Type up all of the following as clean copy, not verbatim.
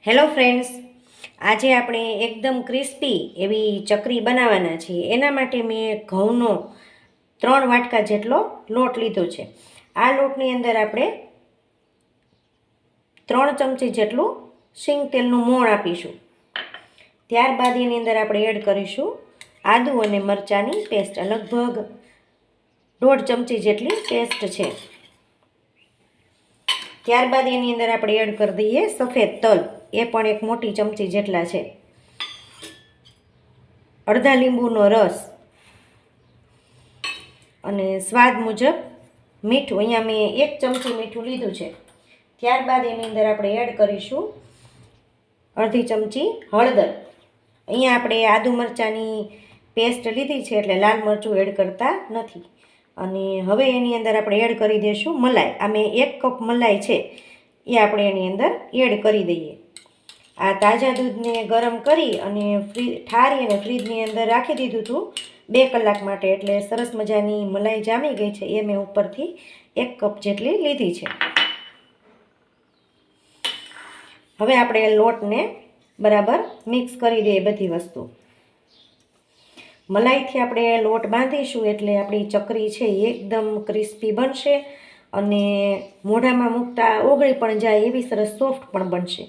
Hello friends, આજે આપણે એકદમ ક્રિસ્પી એવી ચકરી બનાવવાના છીએ. એના માટે મેં ઘઉંનો 3 વાટકા જેટલો લોટ લીધો છે. આ લોટની અંદર આપણે 3 ચમચી જેટલું સિંગ તેલનું મોણ આપીશું. ત્યારબાદ એની અંદર આપણે એડ કરીશું આદુ અને મરચાંની પેસ્ટ. લગભગ 1.5 ચમચી જેટલી પેસ્ટ છે. ત્યારબાદ એની અંદર આપણે એડ કરી દઈએ સફેદ તલ. એ પણ 1 મોટી ચમચી જેટલા છે. અડધા લીંબુનો રસ અને સ્વાદ મુજબ મીઠું. અહીંયા મેં 1 ચમચી મીઠું લીધું છે. ત્યારબાદ એની અંદર આપણે એડ કરીશું અડધી ચમચી હળદર. અહીંયા આપણે આદુ મરચાંની પેસ્ટ લીધી છે એટલે લાલ મરચું એડ કરતા નથી. અને હવે એની અંદર આપણે એડ કરી દઈશું મલાઈ. આ મેં 1 કપ મલાઈ છે એ આપણે એની અંદર એડ કરી દઈએ. આ તાજા દૂધને ગરમ કરી અને ઠારી અને ફ્રીજની અંદર રાખી દીધું હતું 2 કલાક માટે. એટલે સરસ મજાની મલાઈ જામી ગઈ છે. એ મેં ઉપરથી 1 કપ જેટલી લીધી છે. હવે આપણે લોટને બરાબર મિક્સ કરી દઈએ બધી વસ્તુ. મલાઈથી આપણે લોટ બાંધીશું એટલે આપણી ચકરી છે એ એકદમ ક્રિસ્પી બનશે અને મોઢામાં મૂકતા ઓગળી પણ જાય એવી સરસ સોફ્ટ પણ બનશે.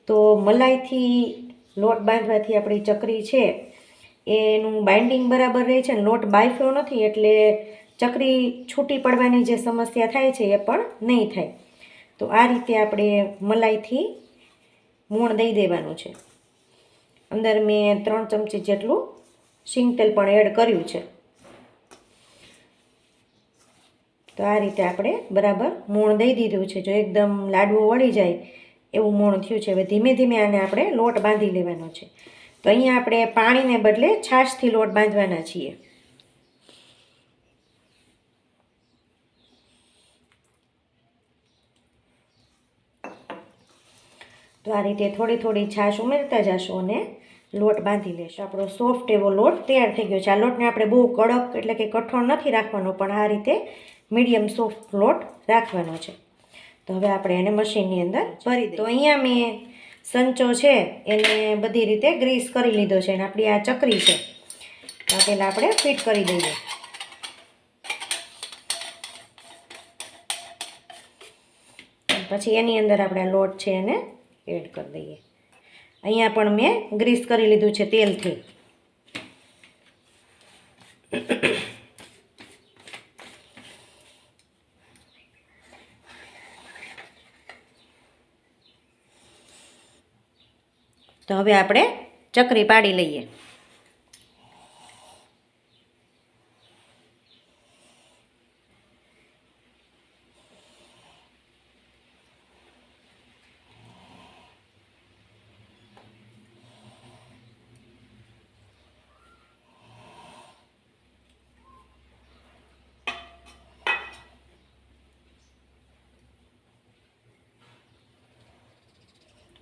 તો મલાઈથી લોટ બાંધવાથી આપણી ચકરી છે એનું બાઇન્ડિંગ બરાબર રહે છે. લોટ બાફ્યો નથી એટલે ચકરી છૂટી પડવાની જે સમસ્યા થાય છે એ પણ નહીં થાય. તો આ રીતે આપણે મલાઈથી મોણ દઈ દેવાનું છે. અંદર મેં 3 ચમચી જેટલું સિંગ તેલ પણ એડ કર્યું છે. તો આ રીતે આપણે બરાબર મોણ દઈ દીધું છે. જો એકદમ લાડવો વળી જાય એવું મોણ થયું છે. હવે ધીમે ધીમે આને આપણે લોટ બાંધી લેવાનો છે. તો અહીંયા આપણે પાણીને બદલે છાશથી લોટ બાંધવાના છીએ. તો આ રીતે થોડી થોડી છાશ ઉમેરતા જશો અને લોટ બાંધી લેશો. આપણો સોફ્ટ એવો લોટ તૈયાર થઈ ગયો છે. આ લોટને આપણે બહુ કડક એટલે કે કઠણ નથી રાખવાનો, પણ આ રીતે મીડિયમ સોફ્ટ લોટ રાખવાનો છે. તો હવે આપણે એને મશીનની અંદર ભરી દઈએ. તો અહીંયા મેં સંચો છે એને બધી રીતે ગ્રીસ કરી લીધો છે અને આપણી આ ચકરી છે તો પહેલાં આપણે ફિટ કરી દઈએ. પછી એની અંદર આપણે લોટ છે એને એડ કરી દઈએ. અહીંયા પણ મેં ગ્રીસ કરી લીધું છે તેલથી. તો હવે આપણે ચકરી પાડી લઈએ.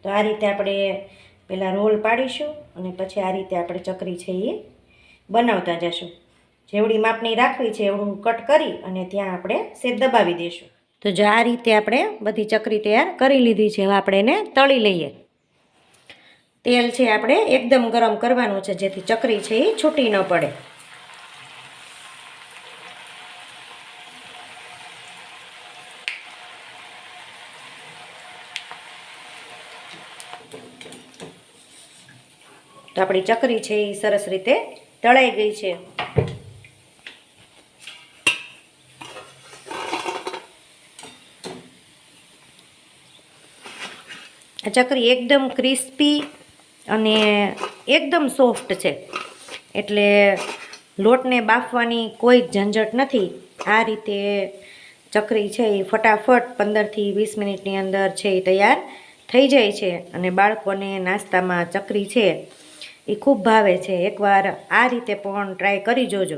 તો આ રીતે આપણે પહેલાં રોલ પાડીશું અને પછી આ રીતે આપણે ચકરી છે એ બનાવતા જશું. જેવડી માપની રાખવી છે એવડું કટ કરી અને ત્યાં આપણે સેજ દબાવી દઈશું. તો જો આ રીતે આપણે બધી ચકરી તૈયાર કરી લીધી છે. હવે આપણે એને તળી લઈએ. તેલ છે આપણે એકદમ ગરમ કરવાનું છે જેથી ચકરી છે એ છૂટી ન પડે. તો આપણી ચકરી છે એ સરસ રીતે તળાઈ ગઈ છે. આ ચકરી એકદમ ક્રિસ્પી અને એકદમ સોફ્ટ છે એટલે લોટને બાફવાની કોઈ ઝંઝટ નથી. આ રીતે ચકરી છે એ ફટાફટ 15થી 20 મિનિટની અંદર છે એ તૈયાર થઈ જાય છે અને બાળકોને નાસ્તામાં ચકરી છે એ ખૂબ ભાવે છે. એકવાર આ રીતે પણ ટ્રાય કરી જોજો.